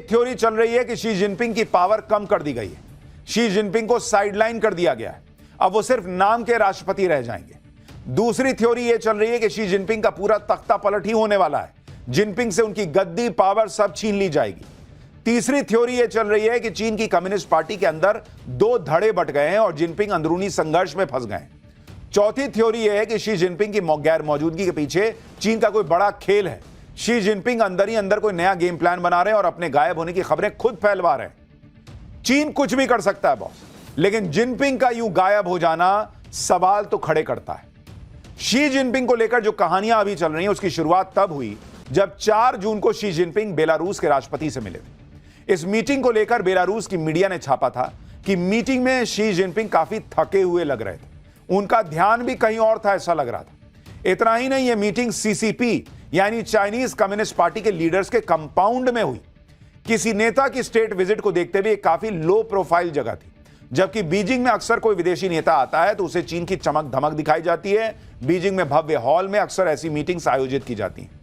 Theory चल रही है कि शी जिनपिंग की पावर कम कर दी गई है, शी जिनपिंग को साइडलाइन कर दिया गया है, अब वो सिर्फ नाम के राष्ट्रपति रह जाएंगे। दूसरी थ्योरी यह चल रही है कि शी जिनपिंग का पूरा तख्ता पलट ही होने वाला है, जिनपिंग से उनकी गद्दी पावर सब छीन ली जाएगी। तीसरी थ्योरी यह चल रही है कि चीन की कम्युनिस्ट पार्टी के अंदर दो धड़े बट गए हैं और जिनपिंग अंदरूनी संघर्ष में फंस गए। चौथी थ्योरी यह है कि शी जिनपिंग की गैर मौजूदगी के पीछे चीन का कोई बड़ा खेल है, शी जिनपिंग अंदर ही अंदर कोई नया गेम प्लान बना रहे हैं और अपने गायब होने की खबरें खुद फैलवा रहे हैं। चीन कुछ भी कर सकता है बॉस, लेकिन जिनपिंग का यूं गायब हो जाना सवाल तो खड़े करता है। शी जिनपिंग को लेकर जो कहानियां अभी चल रही हैं उसकी शुरुआत तब हुई जब 4 जून को शी जिनपिंग बेलारूस के राष्ट्रपति से मिले थे। इस मीटिंग को लेकर बेलारूस की मीडिया ने छापा था कि मीटिंग में शी जिनपिंग काफी थके हुए लग रहे थे, उनका ध्यान भी कहीं और था ऐसा लग रहा था। इतना ही नहीं, यह मीटिंग सीसीपी यानी चाइनीज कम्युनिस्ट पार्टी के लीडर्स के कंपाउंड में हुई। किसी नेता की स्टेट विजिट को देखते हुए काफी लो प्रोफाइल जगह थी, जबकि बीजिंग में अक्सर कोई विदेशी नेता आता है तो उसे चीन की चमक धमक दिखाई जाती है। बीजिंग में भव्य हॉल में अक्सर ऐसी मीटिंग्स आयोजित की जाती हैं।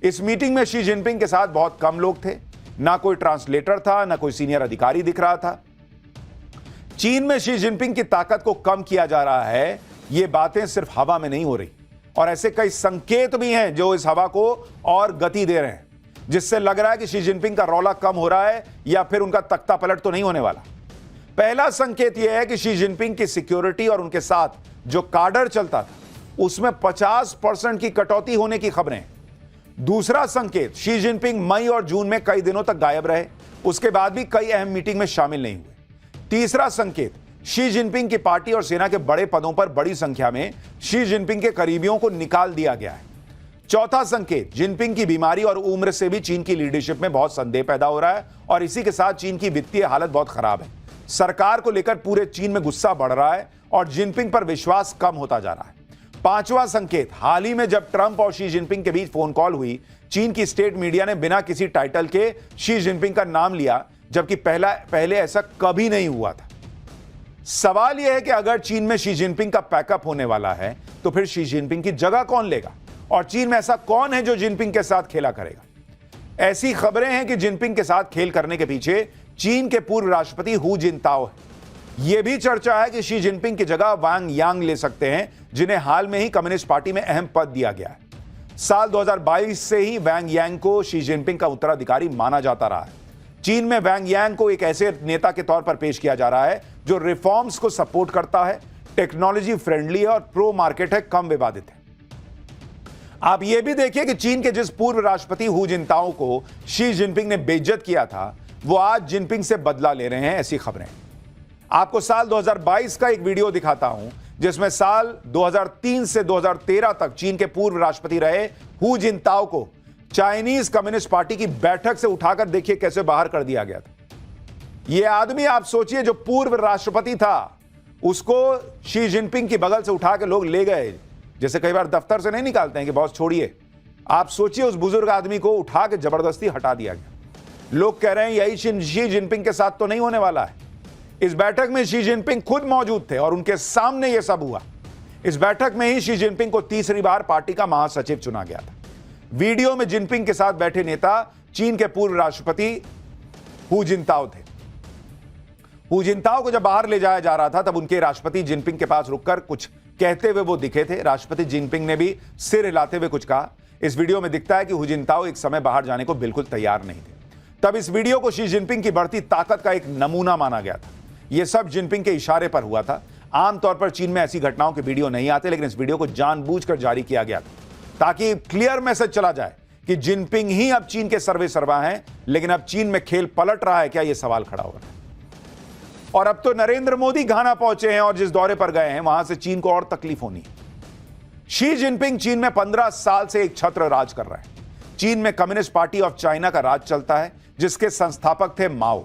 इस मीटिंग में शी जिनपिंग के साथ बहुत कम लोग थे, ना कोई ट्रांसलेटर था, ना कोई सीनियर अधिकारी दिख रहा था। चीन में शी जिनपिंग की ताकत को कम किया जा रहा है, ये बातें सिर्फ हवा में नहीं हो रही, और ऐसे कई संकेत भी हैं जो इस हवा को और गति दे रहे हैं, जिससे लग रहा है कि शी जिनपिंग का रौला कम हो रहा है या फिर उनका तख्ता पलट तो नहीं होने वाला। पहला संकेत यह है कि शी जिनपिंग की सिक्योरिटी और उनके साथ जो काडर चलता था उसमें 50% की कटौती होने की खबरें। दूसरा संकेत, शी जिनपिंग मई और जून में कई दिनों तक गायब रहे, उसके बाद भी कई अहम मीटिंग में शामिल नहीं हुए। तीसरा संकेत, शी जिनपिंग की पार्टी और सेना के बड़े पदों पर बड़ी संख्या में शी जिनपिंग के करीबियों को निकाल दिया गया है। चौथा संकेत, जिनपिंग की बीमारी और उम्र से भी चीन की लीडरशिप में बहुत संदेह पैदा हो रहा है और इसी के साथ चीन की वित्तीय हालत बहुत खराब है। सरकार को लेकर पूरे चीन में गुस्सा बढ़ रहा है और जिनपिंग पर विश्वास कम होता जा रहा है। पांचवा संकेत, हाल ही में जब ट्रंप और शी जिनपिंग के बीच फोन कॉल हुई, चीन की स्टेट मीडिया ने बिना किसी टाइटल के शी जिनपिंग का नाम लिया, जबकि पहले ऐसा कभी नहीं हुआ था। सवाल यह है कि अगर चीन में शी जिनपिंग का पैकअप होने वाला है तो फिर शी जिनपिंग की जगह कौन लेगा, और चीन में ऐसा कौन है जो जिनपिंग के साथ खेला करेगा। ऐसी खबरें हैं कि जिनपिंग के साथ खेल करने के पीछे चीन के पूर्व राष्ट्रपति हु जिनताओ है। यह भी चर्चा है कि शी जिनपिंग की जगह वांग यांग ले सकते हैं, जिन्हें हाल में ही कम्युनिस्ट पार्टी में अहम पद दिया गया है। साल 2022 से ही वांग यांग को शी जिनपिंग का उत्तराधिकारी माना जाता रहा है। चीन में वांग यांग को एक ऐसे नेता के तौर पर पेश किया जा रहा है जो रिफॉर्म्स को सपोर्ट करता है, टेक्नोलॉजी फ्रेंडली है और प्रो मार्केट है, कम विवादित है। आप यह भी देखिए कि चीन के जिस पूर्व राष्ट्रपति हु जिनताओ को शी जिनपिंग ने बेइज्जत किया था, वो आज जिनपिंग से बदला ले रहे हैं, ऐसी खबरें। आपको साल 2022 का एक वीडियो दिखाता हूं जिसमें साल 2003 से 2013 तक चीन के पूर्व राष्ट्रपति रहे हु जिनताओ को चाइनीज कम्युनिस्ट पार्टी की बैठक से उठाकर देखिए कैसे बाहर कर दिया गया था। यह आदमी, आप सोचिए, जो पूर्व राष्ट्रपति था उसको शी जिनपिंग की बगल से उठा के लोग ले गए, जैसे कई बार दफ्तर से नहीं निकालते हैं कि बॉस छोड़िए। आप सोचिए, उस बुजुर्ग आदमी को उठा के जबरदस्ती हटा दिया गया। लोग कह रहे हैं यही शी जिनपिंग के साथ तो नहीं होने वाला है। इस बैठक में शी जिनपिंग खुद मौजूद थे और उनके सामने यह सब हुआ। इस बैठक में ही शी जिनपिंग को तीसरी बार पार्टी का महासचिव चुना गया था। वीडियो में जिनपिंग के साथ बैठे नेता चीन के पूर्व राष्ट्रपति हु जिनताओ थे। हु जिनताओ को जब बाहर ले जाया जा रहा था तब उनके राष्ट्रपति जिनपिंग के पास रुककर कुछ कहते हुए वो दिखे थे। राष्ट्रपति जिनपिंग ने भी सिर हिलाते हुए कुछ कहा। इस वीडियो में दिखता है कि हु जिनताओ एक समय बाहर जाने को बिल्कुल तैयार नहीं थे। तब इस वीडियो को शी जिनपिंग की बढ़ती ताकत का एक नमूना माना गया था। यह सब जिनपिंग के इशारे पर हुआ था। आमतौर पर चीन में ऐसी घटनाओं के वीडियो नहीं आते, लेकिन इस वीडियो को जानबूझकर जारी किया गया था ताकि क्लियर मैसेज चला जाए कि जिनपिंग ही अब चीन के सर्वे सर्वा हैं। लेकिन अब चीन में खेल पलट रहा है क्या, यह सवाल खड़ा हो रहा है। और अब तो नरेंद्र मोदी घाना पहुंचे हैं और जिस दौरे पर गए हैं वहां से चीन को और तकलीफ होनी है। शी जिनपिंग चीन में 15 साल से एक छत्र राज कर रहा है। चीन में कम्युनिस्ट पार्टी ऑफ चाइना का राज चलता है, जिसके संस्थापक थे माओ।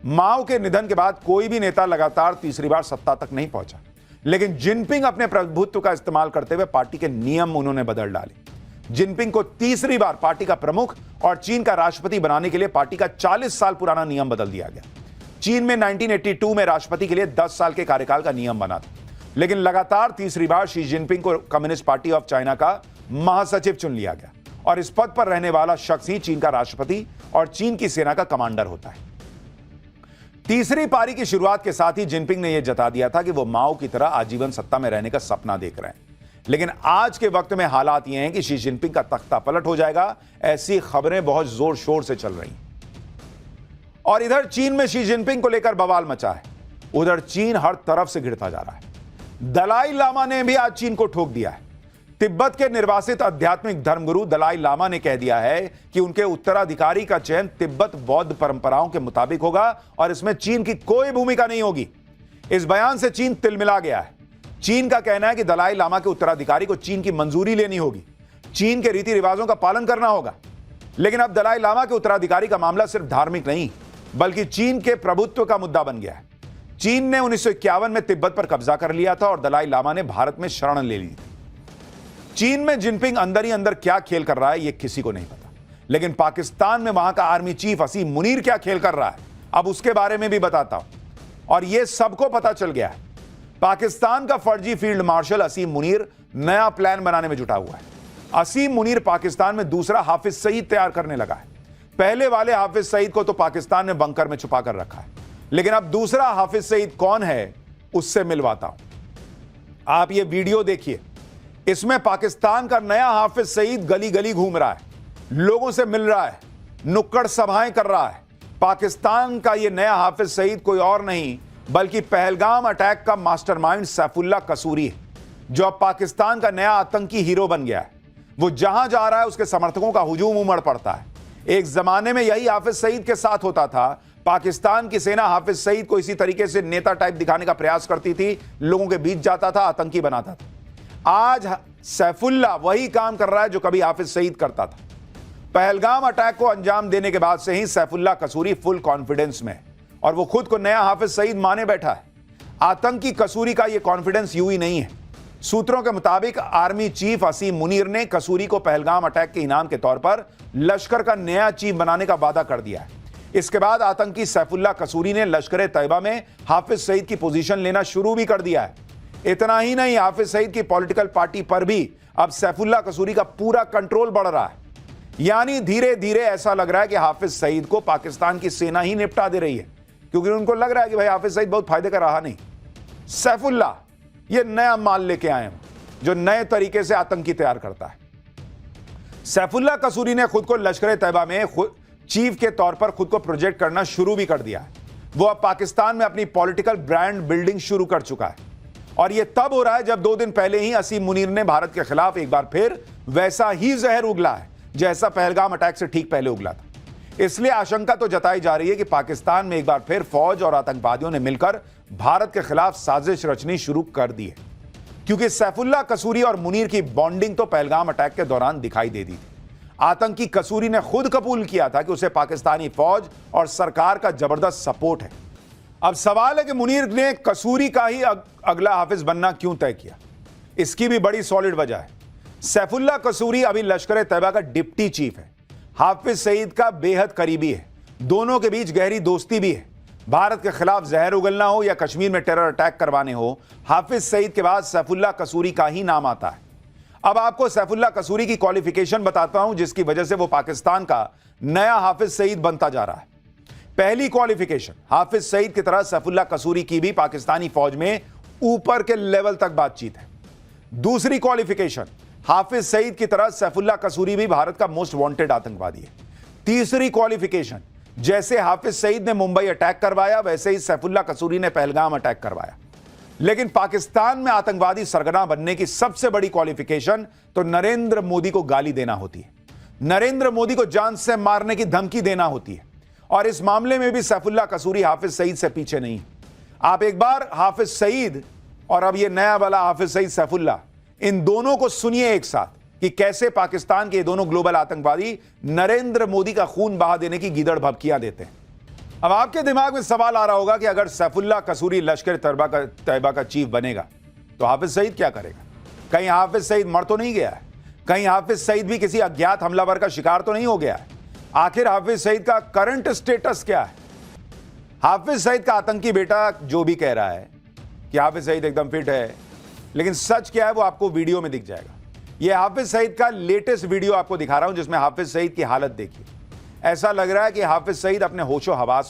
माओ के निधन के बाद कोई भी नेता लगातार तीसरी बार सत्ता तक नहीं पहुंचा, लेकिन जिनपिंग अपने प्रभुत्व का इस्तेमाल करते हुए पार्टी के नियम उन्होंने बदल डाले। जिनपिंग को तीसरी बार पार्टी का प्रमुख और चीन का राष्ट्रपति बनाने के लिए पार्टी का 40 साल पुराना नियम बदल दिया गया। चीन में 1982 में राष्ट्रपति के लिए 10 साल के कार्यकाल का नियम बना था, लेकिन लगातार तीसरी बार शी जिनपिंग को कम्युनिस्ट पार्टी ऑफ चाइना का महासचिव चुन लिया गया और इस पद पर रहने वाला शख्स ही चीन का राष्ट्रपति और चीन की सेना का कमांडर होता है। तीसरी पारी की शुरुआत के साथ ही जिनपिंग ने यह जता दिया था कि वो माओ की तरह आजीवन सत्ता में रहने का सपना देख रहे हैं। लेकिन आज के वक्त में हालात ये हैं कि शी जिनपिंग का तख्ता पलट हो जाएगा, ऐसी खबरें बहुत जोर शोर से चल रही हैं। और इधर चीन में शी जिनपिंग को लेकर बवाल मचा है, उधर चीन हर तरफ से घिरता जा रहा है। दलाई लामा ने भी आज चीन को ठोक दिया है। तिब्बत के निर्वासित आध्यात्मिक धर्मगुरु दलाई लामा ने कह दिया है कि उनके उत्तराधिकारी का चयन तिब्बत बौद्ध परंपराओं के मुताबिक होगा और इसमें चीन की कोई भूमिका नहीं होगी। इस बयान से चीन तिलमिला गया है। चीन का कहना है कि दलाई लामा के उत्तराधिकारी को चीन की मंजूरी लेनी होगी, चीन के रीति रिवाजों का पालन करना होगा। लेकिन अब दलाई लामा के उत्तराधिकारी का मामला सिर्फ धार्मिक नहीं बल्कि चीन के प्रभुत्व का मुद्दा बन गया है। चीन ने 1951 में तिब्बत पर कब्जा कर लिया था और दलाई लामा ने भारत में शरण ले ली थी। चीन में जिनपिंग अंदर ही अंदर क्या खेल कर रहा है यह किसी को नहीं पता, लेकिन पाकिस्तान में वहां का आर्मी चीफ असीम मुनीर क्या खेल कर रहा है, अब उसके बारे में भी बताता हूं। और यह सबको पता चल गया है। पाकिस्तान का फर्जी फील्ड मार्शल असीम मुनीर नया प्लान बनाने में जुटा हुआ है। असीम मुनीर पाकिस्तान में दूसरा हाफिज सईद तैयार करने लगा है। पहले वाले हाफिज सईद को तो पाकिस्तान ने बंकर में छुपा कर रखा है, लेकिन अब दूसरा हाफिज सईद कौन है उससे मिलवाता हूं। आप ये वीडियो देखिए, इसमें पाकिस्तान का नया हाफिज सईद गली गली घूम रहा है, लोगों से मिल रहा है, नुक्कड़ सभाएं कर रहा है। पाकिस्तान का यह नया हाफिज सईद कोई और नहीं बल्कि पहलगाम अटैक का मास्टरमाइंड सैफुल्लाह कसूरी है, जो अब पाकिस्तान का नया आतंकी हीरो बन गया है। वो जहां जा रहा है उसके समर्थकों का हुजूम उमड़ पड़ता है। एक जमाने में यही हाफिज सईद के साथ होता था। पाकिस्तान की सेना हाफिज सईद को इसी तरीके से नेता टाइप दिखाने का प्रयास करती थी, लोगों के बीच जाता था, आतंकी बनाता था। आज सैफुल्लाह वही काम कर रहा है जो कभी हाफिज सईद करता था। पहलगाम अटैक को अंजाम देने के बाद से ही सैफुल्लाह कसूरी फुल कॉन्फिडेंस में है और वो खुद को नया हाफिज सईद माने बैठा है। आतंकी कसूरी का यह कॉन्फिडेंस यूं ही नहीं है। सूत्रों के मुताबिक आर्मी चीफ असीम मुनीर ने कसूरी को पहलगाम अटैक के इनाम के तौर पर लश्कर का नया चीफ बनाने का वादा कर दिया है। इसके बाद आतंकी सैफुल्लाह कसूरी ने लश्कर तैयबा में हाफिज सईद की पोजीशन लेना शुरू भी कर दिया है। इतना ही नहीं, हाफिज सईद की पॉलिटिकल पार्टी पर भी अब सैफुल्लाह कसूरी का पूरा कंट्रोल बढ़ रहा है। यानी धीरे धीरे ऐसा लग रहा है कि हाफिज सईद को पाकिस्तान की सेना ही निपटा दे रही है, क्योंकि उनको लग रहा है कि भाई हाफिज सईद बहुत फायदे का रहा नहीं। सैफुल्लाह ये नया माल लेके आए हैं जो नए तरीके से आतंकी तैयार करता है। सैफुल्लाह कसूरी ने खुद को लश्कर तैयबा में चीफ के तौर पर खुद को प्रोजेक्ट करना शुरू भी कर दिया है। वो अब पाकिस्तान में अपनी पॉलिटिकल ब्रांड बिल्डिंग शुरू कर चुका है और यह तब हो रहा है जब 2 दिन पहले ही असीम मुनीर ने भारत के खिलाफ एक बार फिर वैसा ही जहर उगला है जैसा पहलगाम अटैक से ठीक पहले उगला था। इसलिए आशंका तो जताई जा रही है कि पाकिस्तान में एक बार फिर फौज और आतंकवादियों ने मिलकर भारत के खिलाफ साजिश रचनी शुरू कर दी है, क्योंकि सैफुल्लाह कसूरी और मुनीर की बॉन्डिंग तो पहलगाम अटैक के दौरान दिखाई दे दी थी। आतंकी कसूरी ने खुद कबूल किया था कि उसे पाकिस्तानी फौज और सरकार का जबरदस्त सपोर्ट है। अब सवाल है कि मुनीर ने कसूरी का ही अगला हाफिज बनना क्यों तय किया। इसकी भी बड़ी सॉलिड वजह है। सैफुल्लाह कसूरी अभी लश्कर तैयबा का डिप्टी चीफ है, हाफिज सईद का बेहद करीबी है, दोनों के बीच गहरी दोस्ती भी है। भारत के खिलाफ जहर उगलना हो या कश्मीर में टेरर अटैक करवाने हो, हाफिज सईद के बाद सैफुल्लाह कसूरी का ही नाम आता है। अब आपको सैफुल्लाह कसूरी की क्वालिफिकेशन बताता हूं जिसकी वजह से वो पाकिस्तान का नया हाफिज सईद बनता जा रहा है। पहली क्वालिफिकेशन, हाफिज सईद की तरह सैफुल्लाह कसूरी की भी पाकिस्तानी फौज में ऊपर के लेवल तक बातचीत है। दूसरी क्वालिफिकेशन, हाफिज सईद की तरह सैफुल्लाह कसूरी भी भारत का मोस्ट वांटेड आतंकवादी है। तीसरी क्वालिफिकेशन, जैसे हाफिज सईद ने मुंबई अटैक करवाया वैसे ही सैफुल्लाह कसूरी ने पहलगाम अटैक करवाया। लेकिन पाकिस्तान में आतंकवादी सरगना बनने की सबसे बड़ी क्वालिफिकेशन तो नरेंद्र मोदी को गाली देना होती है, नरेंद्र मोदी को जान से मारने की धमकी देना होती है। और इस मामले में भी सैफुल्लाह कसूरी हाफिज सईद से पीछे नहीं। आप एक बार हाफिज सईद और अब ये नया वाला हाफिज सईद सैफुल्लाह, इन दोनों को सुनिए एक साथ कि कैसे पाकिस्तान के दोनों ग्लोबल आतंकवादी नरेंद्र मोदी का खून बहा देने की गीदड़ भभकियां देते हैं। अब आपके दिमाग में सवाल आ रहा होगा कि अगर सैफुल्लाह कसूरी लश्कर तैयबा का चीफ बनेगा तो हाफिज सईद क्या करेगा? कहीं हाफिज सईद मर तो नहीं गया है? कहीं हाफिज सईद भी किसी अज्ञात हमलावर का शिकार तो नहीं हो गया है? आखिर हाफिज सईद का करंट स्टेटस क्या है? हाफिज सईद का आतंकी बेटा जो भी कह रहा है कि हाफिज सईद एकदम फिट है, लेकिन सच क्या है वो आपको वीडियो में दिख जाएगा। यह हाफिज सईद का लेटेस्ट वीडियो आपको दिखा रहा हूं जिसमें हाफिज सईद की हालत देखिए। ऐसा लग रहा है कि हाफिज सईद अपने होशो हवास